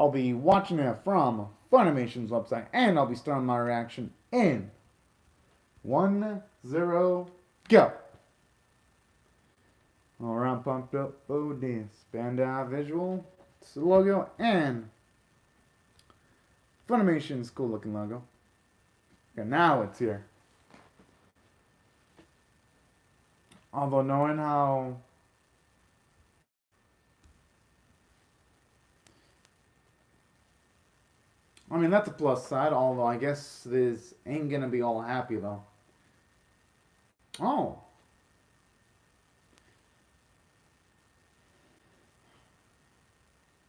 I'll be watching it from Funimation's website, and I'll be starting my reaction in 1-0, go. Alright, I'm pumped up for this. Bandai visual, it's the logo, and Funimation's cool looking logo. Okay, now it's here. Although knowing how I mean, that's a plus side, although I guess this ain't gonna be all happy, though. Oh.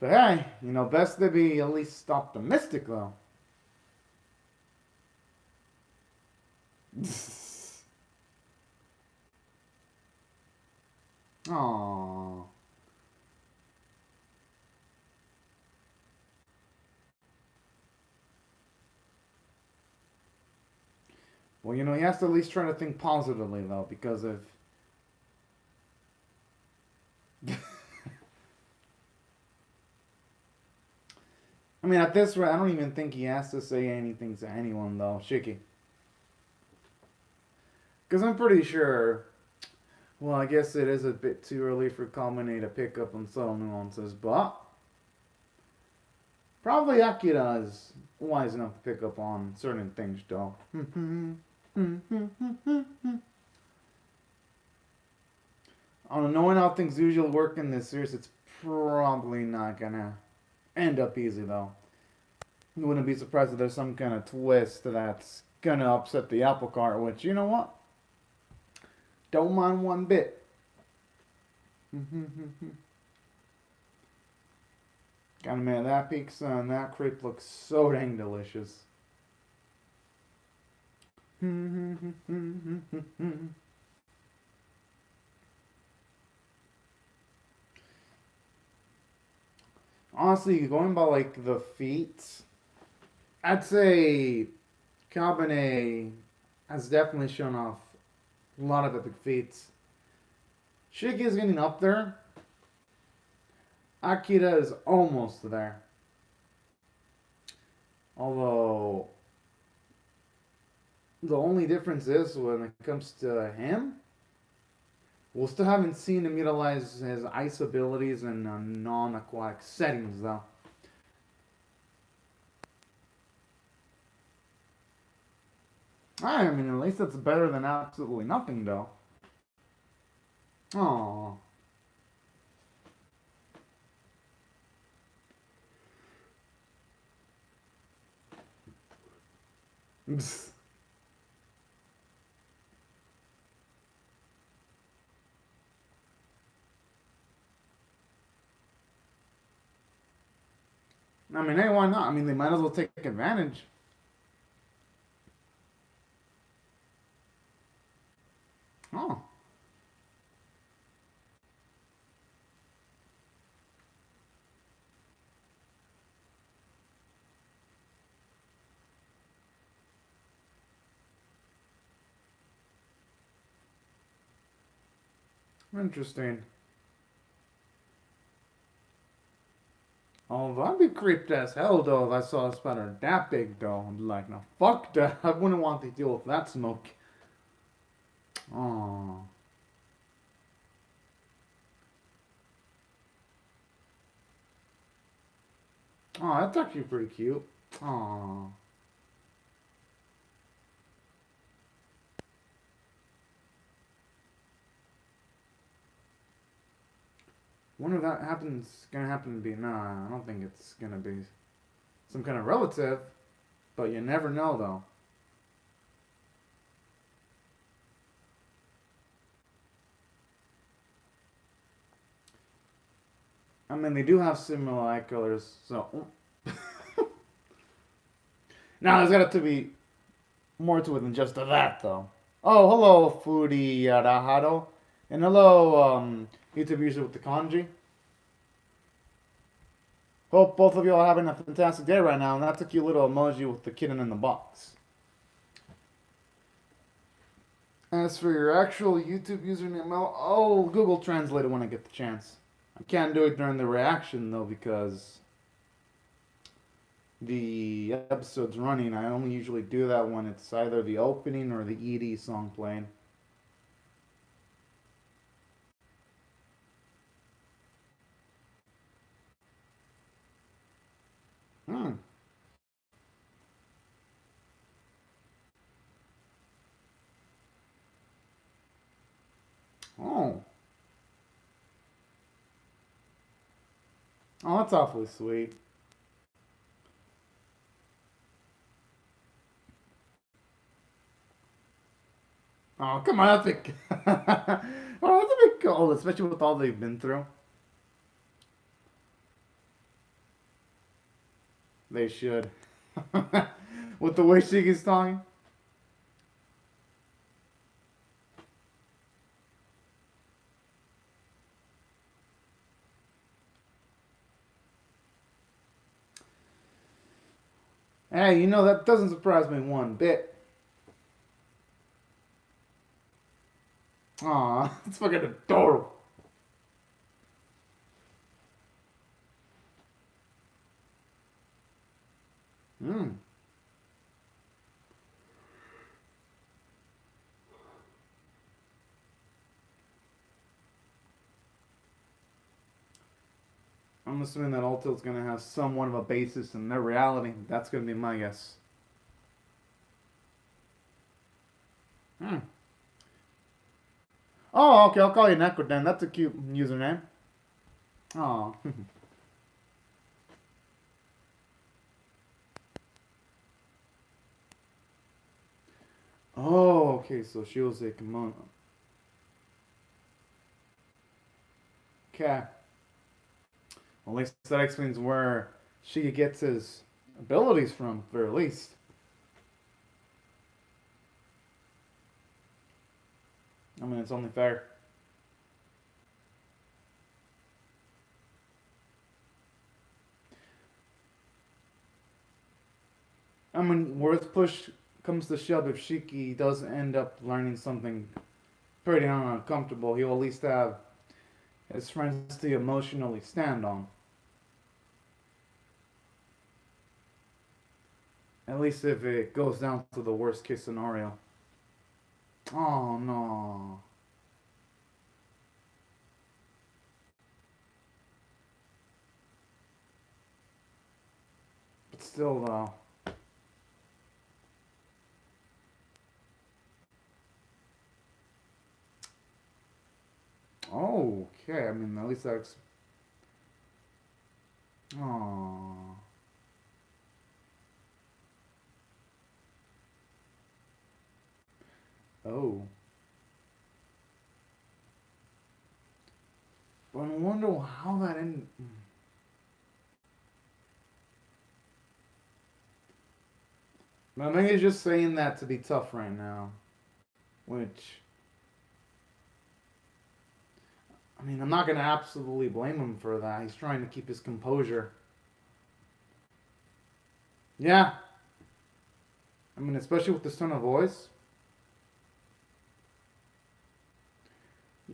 But hey, best to be at least optimistic, though. Aww. Well, he has to at least try to think positively, though, because if... I mean, at this rate, I don't even think he has to say anything to anyone, though. Shiki. Because I'm pretty sure... Well, I guess it is a bit too early for Kamine to pick up on subtle nuances, but... Probably Akira is wise enough to pick up on certain things, though. I don't know, knowing how things usually work in this series, it's probably not gonna end up easy, though. You wouldn't be surprised if there's some kind of twist that's gonna upset the apple cart, which, you know what? Don't mind one bit. Gotta admit, that pizza and that crepe looks so dang delicious. Honestly, going by like the feet, I'd say Cabernet has definitely shown off a lot of epic feats. Shiki is getting up there. Akira is almost there. Although, the only difference is when it comes to him, we still haven't seen him utilize his ice abilities in non-aquatic settings, though. I mean, at least that's better than absolutely nothing, though. Aww. I mean, hey, why not? I mean, they might as well take advantage. Oh. Interesting. Oh, I'd be creeped as hell, though, if I saw a spider that big, though. I'd be like, no, fuck that. I wouldn't want to deal with that smoke. Oh. Oh, that's actually pretty cute. Oh. Wonder if that gonna happen to be. Nah, I don't think it's gonna be some kind of relative, but you never know, though. I mean, they do have similar eye colors, so. Now, there's got to be more to it than just that, though. Oh, hello, Foodie Rahado. And hello, YouTube user with the kanji. Hope both of you are having a fantastic day right now, and that's a cute little emoji with the kitten in the box. As for your actual YouTube username, I'll Google Translate it when I get the chance. I can't do it during the reaction, though, because the episode's running. I only usually do that when it's either the opening or the ED song playing. Hmm. Oh. Oh, that's awfully sweet. Oh, come on, that's a bit. Well, that's a bit cold, especially with all they've been through. They should. With the way she gets talking. Hey, that doesn't surprise me one bit. Aw, it's fucking adorable. Hmm. I'm assuming that Alto's gonna have somewhat of a basis in their reality. That's gonna be my guess. Hmm. Oh, okay. I'll call you Neko then. That's a cute username. Oh. Oh, okay. So she was a Kemono. Okay. Well, at least that explains where she gets his abilities from, at the very least. I mean, it's only fair. I mean, worst push comes to shove, if Shiki does end up learning something pretty uncomfortable, he'll at least have his friends to emotionally stand on. At least if it goes down to the worst case scenario. Oh no. But still though. Oh, okay. I mean, at least that's. Oh. Oh. But I wonder how that ended. I think he's just saying that to be tough right now. Which, I mean, I'm not going to absolutely blame him for that. He's trying to keep his composure. Yeah. I mean, especially with this tone of voice.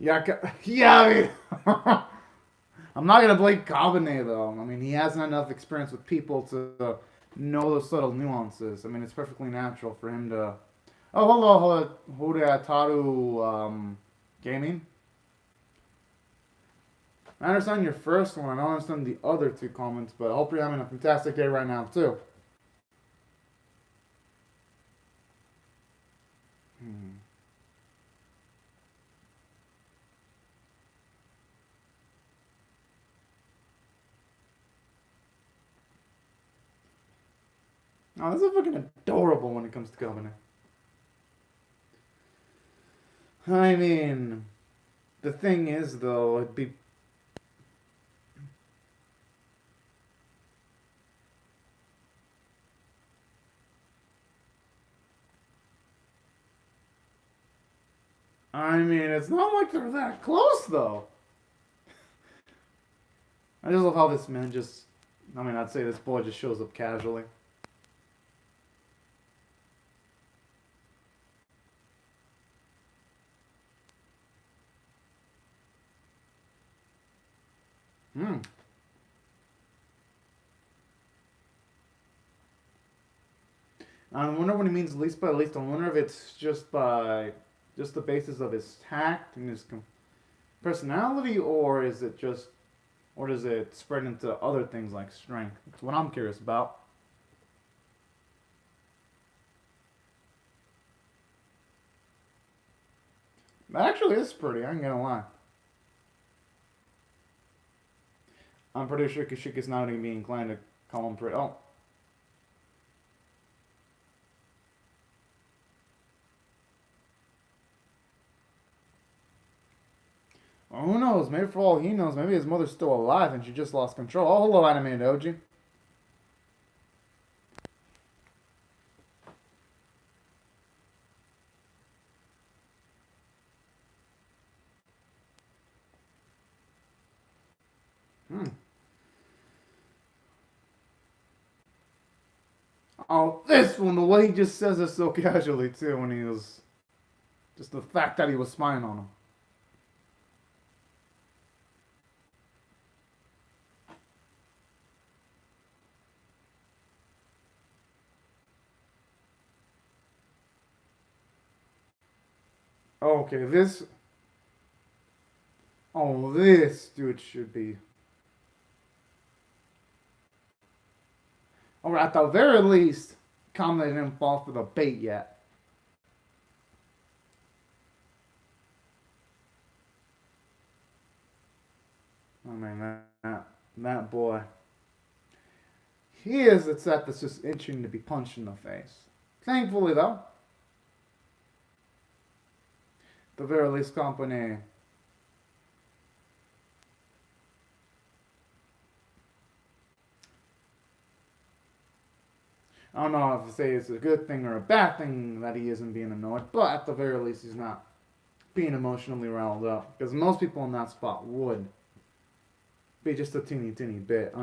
Yeah, yeah. I mean, I'm not gonna blame Cabernet though. I mean, he hasn't enough experience with people to know those subtle nuances. I mean, it's perfectly natural for him to. Oh, hello, Taru Gaming. I understand your first one. I don't understand the other two comments, but I hope you're having a fantastic day right now too. Hmm. Oh, this is fucking adorable when it comes to Cabernet. I mean, the thing is though, it'd be. I mean, it's not like they're that close though. I just love how this man just. I mean, I'd say this boy just shows up casually. Hmm. I wonder what he means least by least. I wonder if it's just by just the basis of his tact and his personality, or is it just, or does it spread into other things like strength? That's what I'm curious about. That actually is pretty. I ain't gonna lie. I'm pretty sure Kashika's not gonna be inclined to call him pretty. Oh, well, who knows? Maybe for all he knows, maybe his mother's still alive and she just lost control. Oh, hello, Anime Doji. Hmm. Oh, this one, the way he just says it so casually too, when he was just the fact that he was spying on him. Okay, this. Oh, this dude should be. Or at the very least, Kamala didn't fall for the bait yet. I mean, that boy. He is the set that's just itching to be punched in the face. Thankfully, though, the very least company. I don't know if to say it's a good thing or a bad thing that he isn't being annoyed, but at the very least, he's not being emotionally riled up. Because most people in that spot would be just a teeny bit.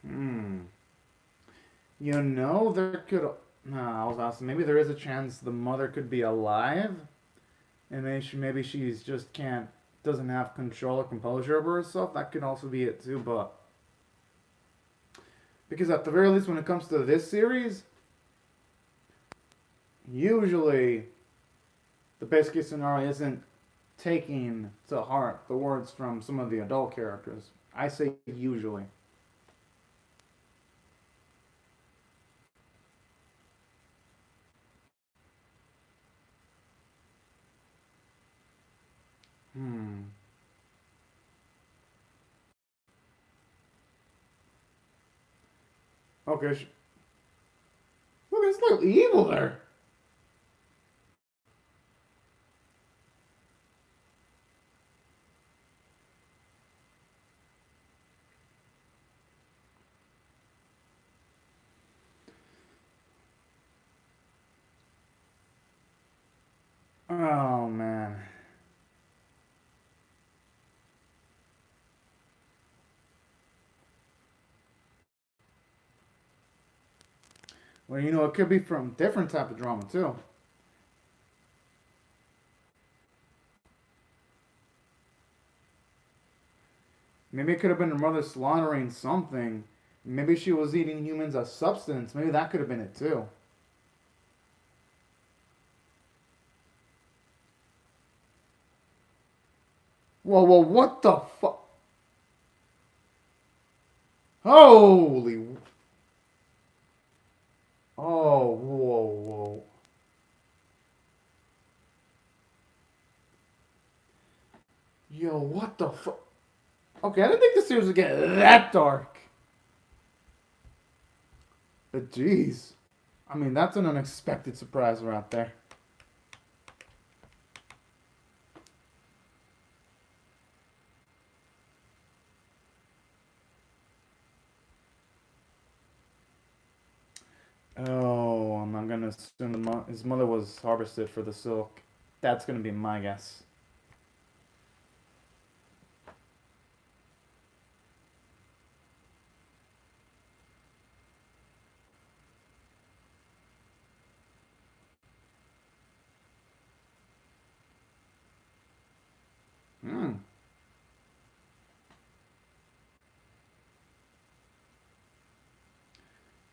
Hmm. You know, there could. No, I was asking. Maybe there is a chance the mother could be alive, and maybe she's just can't doesn't have control or composure over herself. That could also be it too. But because at the very least, when it comes to this series, usually the best case scenario isn't taking to heart the words from some of the adult characters. I say usually. Hmm. Okay. Look, it's a little evil there. Oh man. Well, you know, it could be from different type of drama too. Maybe it could have been her mother slaughtering something. Maybe she was eating humans as substance. Maybe that could have been it too. Whoa, what the fuck? Holy. Oh, whoa. Yo, what the fuck? Okay, I didn't think the series would get that dark. But jeez. I mean, that's an unexpected surprise right there. Oh, I'm not gonna assume his mother was harvested for the silk. That's gonna be my guess.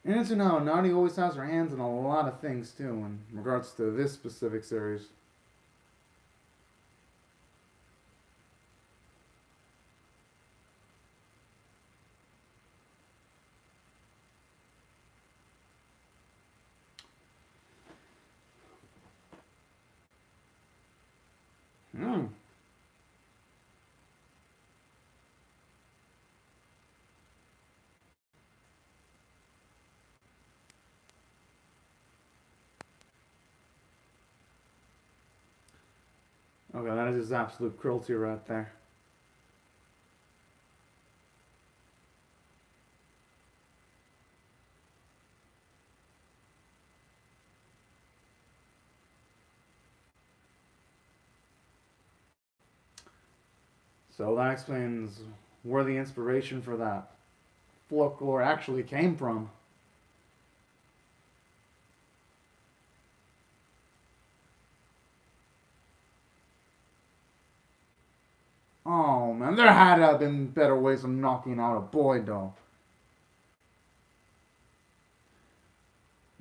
And it's now Nani always has her hands in a lot of things too in regards to this specific series. Hmm. Okay, that is just absolute cruelty right there. So that explains where the inspiration for that folklore actually came from. Oh man, there had to have been better ways of knocking out a boy though.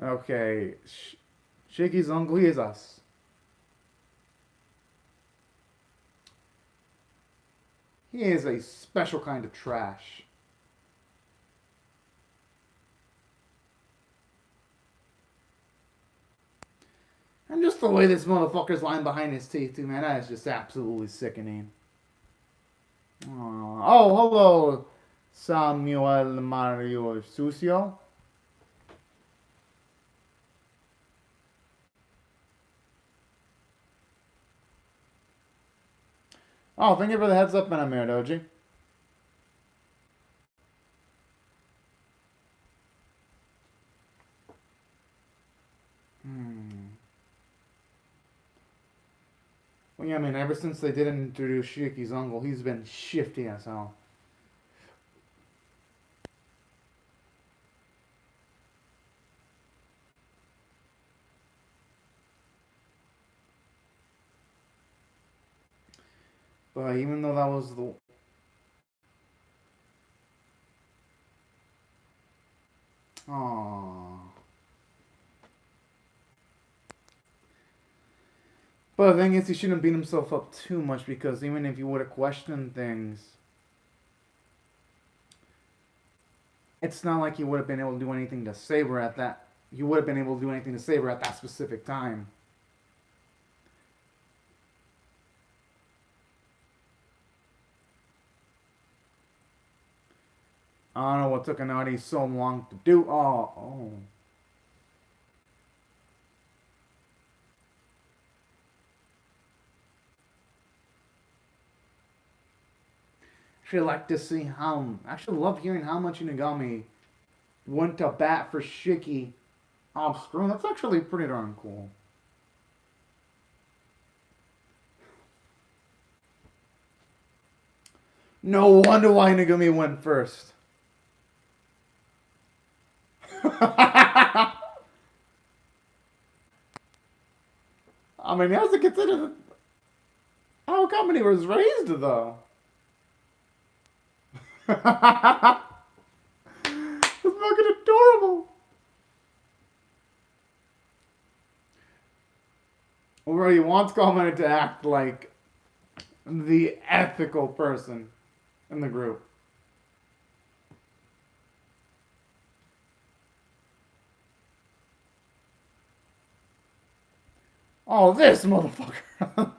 Okay, Shaky's uncle, he is us. He is a special kind of trash. And just the way this motherfucker's lying behind his teeth, too, man, that is just absolutely sickening. Oh, hello, Samuel Mario Sucio. Oh, thank you for the heads up, Manamir Doji. Hmm. Well, yeah, I mean, ever since they didn't introduce Shiki's uncle, he's been shifty as hell. But even though that was the. Aww. But the thing is, he shouldn't beat himself up too much because even if he would have questioned things, it's not like he would have been able to do anything to save her at that. He would have been able to do anything to save her at that specific time. I don't know what took Anadi so long to do. Oh. Actually, like to see how. I actually love hearing how much Inagami went to bat for Shiki off screen. That's actually pretty darn cool. No wonder why Inagami went first. I mean, he has to consider how company was raised, though. It's fucking adorable. Where he wants Commented to act like the ethical person in the group. Oh, this motherfucker.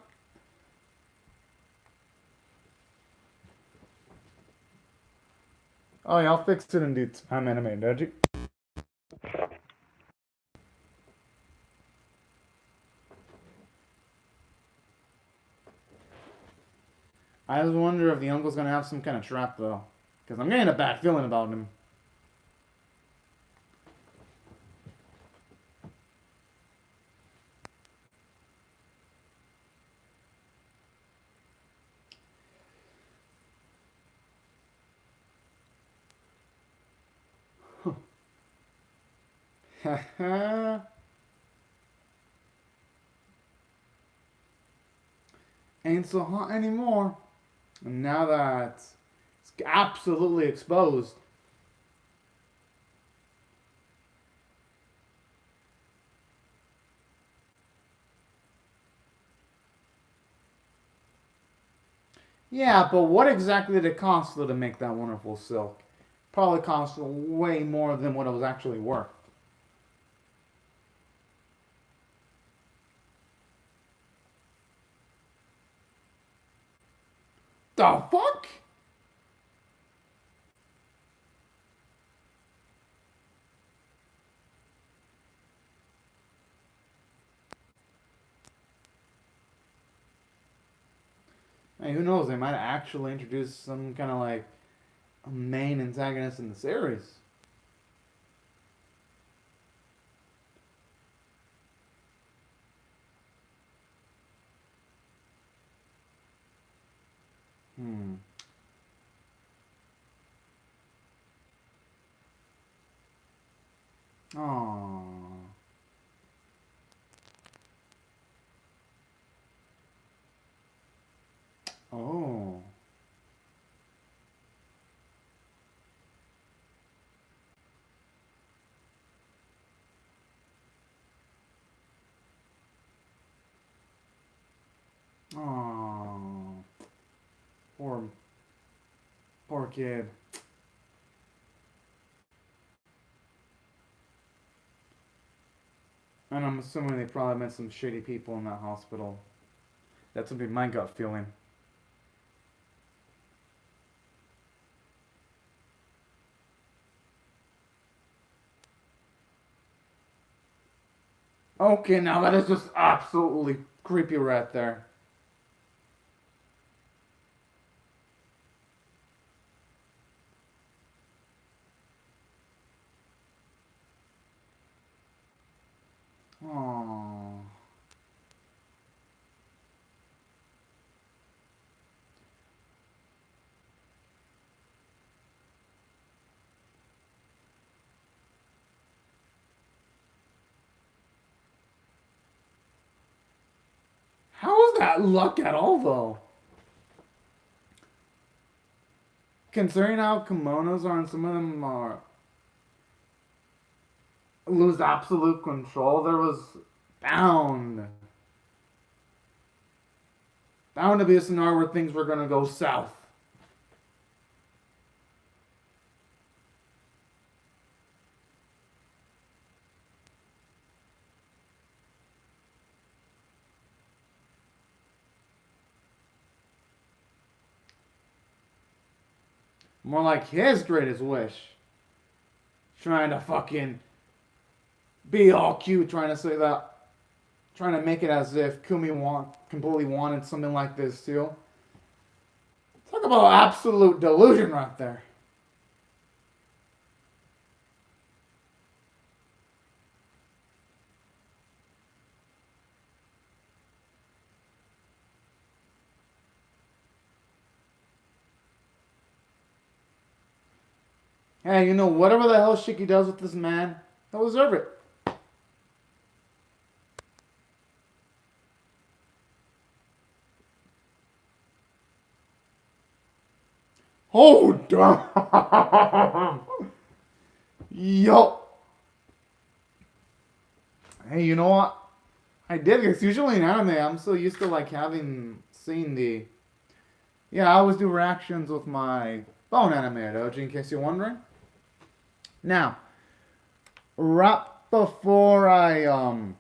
Oh, yeah, I'll fix it in due time anime, Doji. I just wonder if the uncle's gonna have some kind of trap, though. Because I'm getting a bad feeling about him. Ain't so hot anymore. And now that it's absolutely exposed. Yeah, but what exactly did it cost though to make that wonderful silk? Probably cost way more than what it was actually worth. The fuck? Hey, who knows? They might actually introduce some kind of like a main antagonist in the series. Hmm. Oh. Oh. Oh. Poor, poor kid. And I'm assuming they probably met some shitty people in that hospital. That's would be my gut feeling. Okay, now that is just absolutely creepy right there. Oh. How is that luck at all, though? Considering how kimonos are and some of them are lose absolute control, there was bound bound to be a scenario where things were gonna go south. More like his greatest wish. Trying to fucking be all cute, trying to say that, trying to make it as if completely wanted something like this too. Talk about absolute delusion right there. Hey, you know, whatever the hell Shiki does with this man, he'll deserve it. Oh, damn. Yo. Hey, you know what? I did, because usually in anime, I'm so used to like having seen the. Yeah, I always do reactions with my phone anime doji, in case you're wondering. Now, right before I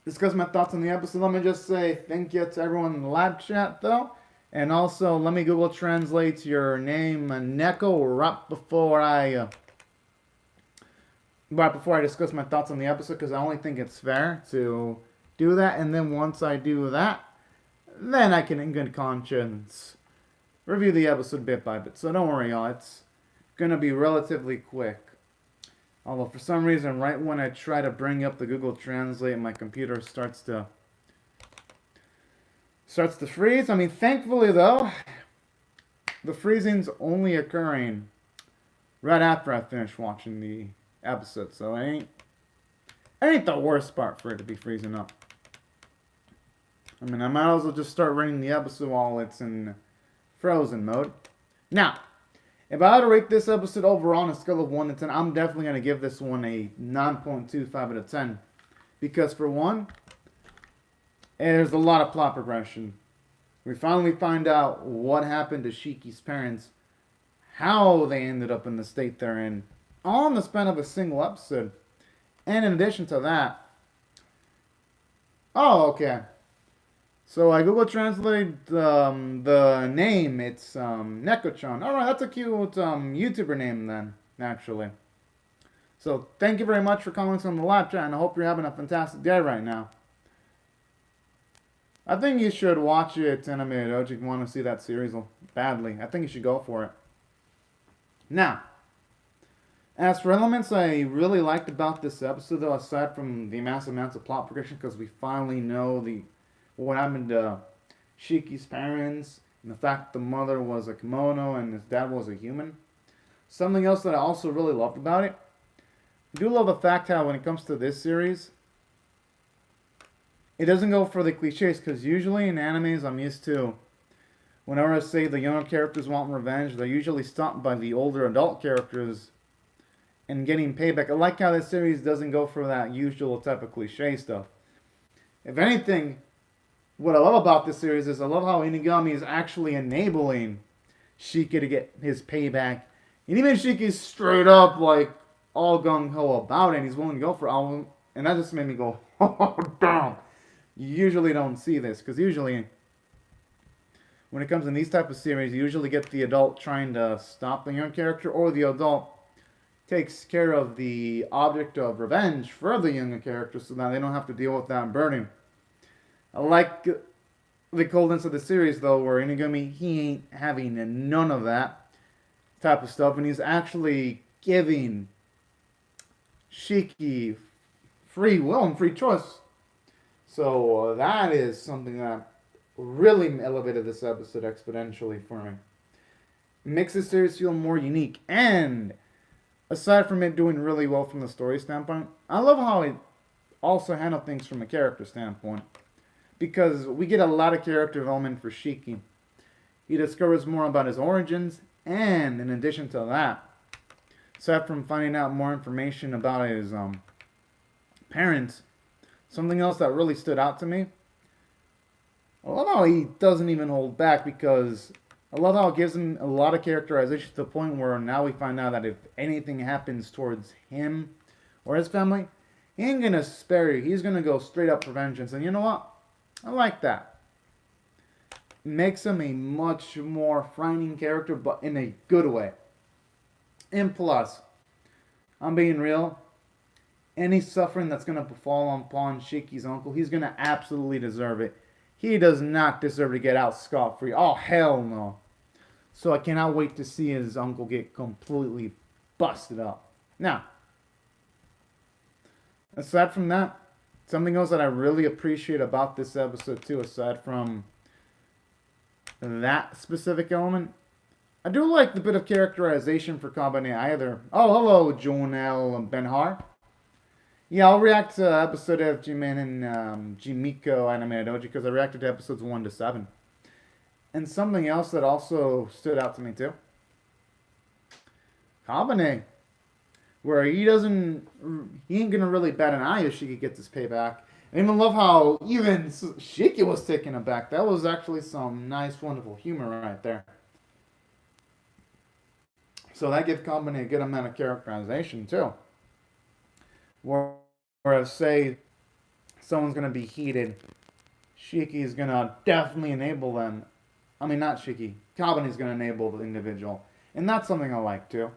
discuss my thoughts on the episode, let me just say thank you to everyone in the live chat, though. And also, let me Google Translate your name, Neko, right before I discuss my thoughts on the episode, because I only think it's fair to do that. And then once I do that, then I can, in good conscience, review the episode bit by bit. So don't worry, y'all. It's gonna be relatively quick. Although for some reason, right when I try to bring up the Google Translate, my computer starts to freeze. I mean, thankfully though, the freezing's only occurring right after I finish watching the episode, so it ain't the worst part for it to be freezing up. I mean, I might as well just start running the episode while it's in frozen mode. Now, if I had to rate this episode overall on a scale of 1 to 10, I'm definitely going to give this one a 9.25 out of 10. Because for one, there's a lot of plot progression. We finally find out what happened to Shiki's parents, how they ended up in the state they're in, all in the span of a single episode. And in addition to that, oh, okay. So I Google Translate the name. It's Neko-chan. All right, that's a cute YouTuber name then, actually. So thank you very much for commenting on the live chat, and I hope you're having a fantastic day right now. I think you should watch it, Animated Doji, if you want to see that series badly. I think you should go for it. Now, as for elements I really liked about this episode, though, aside from the massive amounts of plot progression, because we finally know what happened to Shiki's parents, and the fact the mother was a kimono and his dad was a human. Something else that I also really loved about it, I do love the fact how when it comes to this series, it doesn't go for the cliches, because usually in animes I'm used to, whenever I say the younger characters want revenge, they're usually stopped by the older adult characters and getting payback. I like how this series doesn't go for that usual type of cliche stuff. If anything, what I love about this series is I love how Inugami is actually enabling Shiki to get his payback. And even Shiki's straight up like all gung-ho about it, and he's willing to go for all. And that just made me go, oh, damn. You usually don't see this, because usually when it comes in these type of series, you usually get the adult trying to stop the young character, or the adult takes care of the object of revenge for the younger character so that they don't have to deal with that burden. I like the coldness of the series, though, where Inugami, he ain't having none of that type of stuff, and he's actually giving Shiki free will and free choice. So that is something that really elevated this episode exponentially for me. It makes this series feel more unique, and aside from it doing really well from the story standpoint, I love how it also handled things from a character standpoint. Because we get a lot of character development for Shiki. He discovers more about his origins, and in addition to that, aside from finding out more information about his parents, something else that really stood out to me, I love how he doesn't even hold back, because I love how it gives him a lot of characterization to the point where now we find out that if anything happens towards him or his family, he ain't gonna spare you. He's gonna go straight up for vengeance. And you know what? I like that. It makes him a much more frightening character, but in a good way. And plus, I'm being real, any suffering that's going to befall upon Shiki's uncle, he's going to absolutely deserve it. He does not deserve to get out scot-free. Oh, hell no. So I cannot wait to see his uncle get completely busted up. Now, aside from that, something else that I really appreciate about this episode too, aside from that specific element, I do like the bit of characterization for Kabane either. Oh, hello, Jonel Benhar. Yeah, I'll react to episode of Jimin and Jimiko Animated Doji, because I reacted to episodes 1 to 7. And something else that also stood out to me too, Kabane, where he ain't gonna really bat an eye if Shiki gets his payback. I even love how even Shiki was taken aback. That was actually some nice, wonderful humor right there. So that gives Kabane a good amount of characterization too. Whereas, say, someone's gonna be heated, Shiki's gonna definitely enable them. I mean, not Shiki. Kabane's gonna enable the individual, and that's something I like too.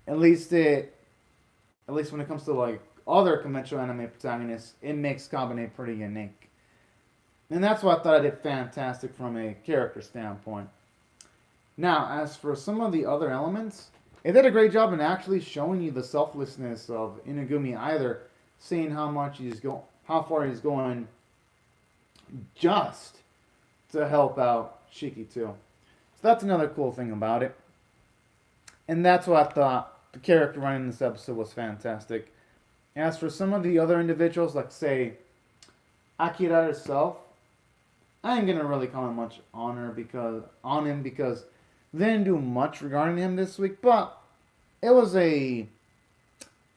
At least when it comes to like other conventional anime protagonists, it makes Kabane pretty unique. And that's why I thought I did fantastic from a character standpoint. Now, as for some of the other elements, it did a great job in actually showing you the selflessness of Inugami, either seeing how far he's going just to help out Shiki too. So that's another cool thing about it. And that's what I thought the character running in this episode was fantastic. As for some of the other individuals, like say Akira herself, I ain't gonna really comment much on him because they didn't do much regarding him this week, but it was a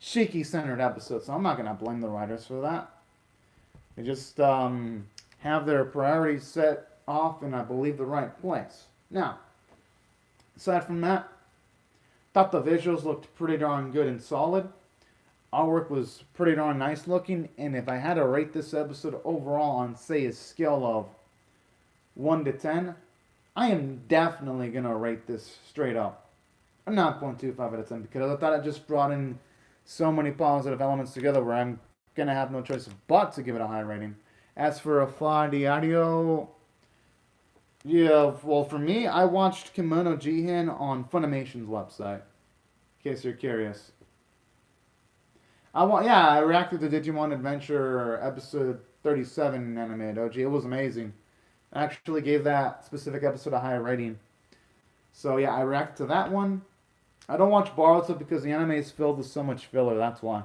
Shiki centered episode, so I'm not gonna blame the writers for that. They just have their priorities set off in, I believe, the right place. Now, aside from that, thought the visuals looked pretty darn good and solid. Artwork was pretty darn nice looking, and if I had to rate this episode overall on, say, a scale of 1 to 10, I am definitely going to rate this straight up a 9.25 out of 10 because I thought it just brought in so many positive elements together where I'm going to have no choice but to give it a high rating. As for a Fly Diario, yeah, well, for me, I watched Kemono Jihen on Funimation's website, in case you're curious. I reacted to Digimon Adventure episode 37 in Anime Doji. It was amazing. I actually gave that specific episode a higher rating. So yeah, I reacted to that one. I don't watch Boruto because the anime is filled with so much filler, that's why.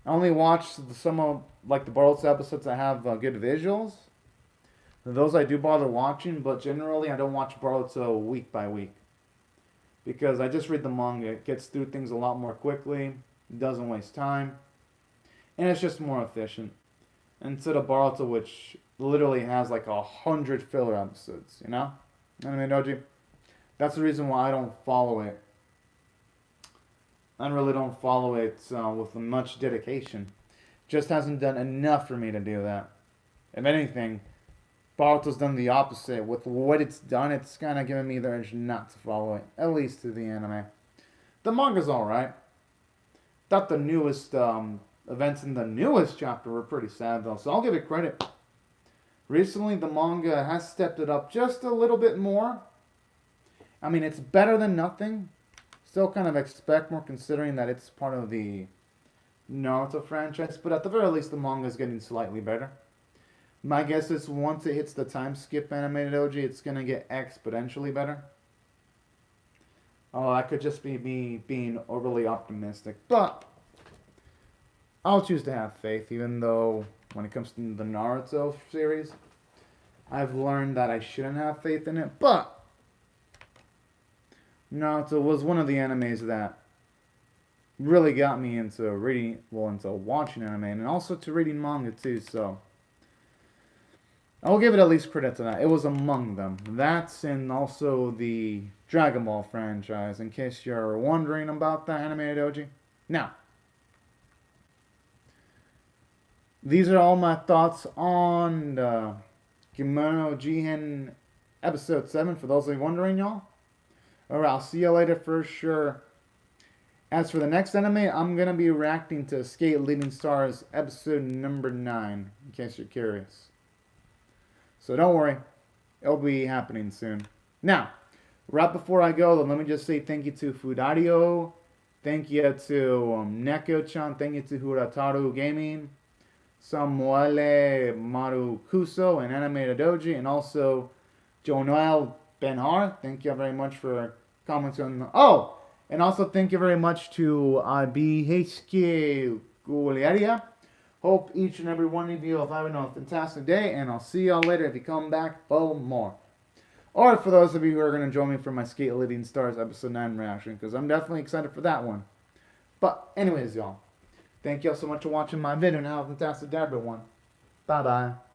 I only watch some of like the Boruto episodes that have good visuals. Those I do bother watching, but generally I don't watch Boruto week by week. Because I just read the manga. It gets through things a lot more quickly. It doesn't waste time. And it's just more efficient. Instead of Boruto, which literally has like 100 filler episodes, you know? Anime Doji. That's the reason why I don't follow it. I really don't follow it with much dedication. Just hasn't done enough for me to do that. If anything, Boruto's done the opposite. With what it's done, it's kind of given me the urge not to follow it. At least to the anime. The manga's alright. Thought the newest events in the newest chapter were pretty sad though, so I'll give it credit. Recently, the manga has stepped it up just a little bit more. I mean, it's better than nothing. Still kind of expect more considering that it's part of the Naruto franchise, but at the very least, the manga is getting slightly better. My guess is once it hits the time skip animated OG, it's going to get exponentially better. Oh, that could just be me being overly optimistic, but I'll choose to have faith, even though when it comes to the Naruto series, I've learned that I shouldn't have faith in it, but Naruto was one of the animes that really got me into reading, well, into watching anime, and also to reading manga too, so I'll give it at least credit to that. It was among them. That's and also the Dragon Ball franchise, in case you're wondering about that animated OG. Now, these are all my thoughts on the Kemono Jihen episode 7, for those of you wondering, y'all. Alright, I'll see you later for sure. As for the next anime, I'm going to be reacting to Skate Leading Stars episode number 9, in case you're curious. So don't worry, it'll be happening soon. Now, right before I go, let me just say thank you to Fudario, thank you to Neko-chan, thank you to Hurataru Gaming, Samuele Marukuso and Animated Doji, and also Jonoel Benhar. Thank you very much for commenting on the... Oh! And also thank you very much to BHK Guleria. Hope each and every one of you are having a fantastic day, and I'll see y'all later if you come back for more. Or for those of you who are going to join me for my Skate Leading Stars episode 9 reaction, because I'm definitely excited for that one. But anyways, y'all, thank y'all so much for watching my video, and have a fantastic day, everyone. Bye-bye.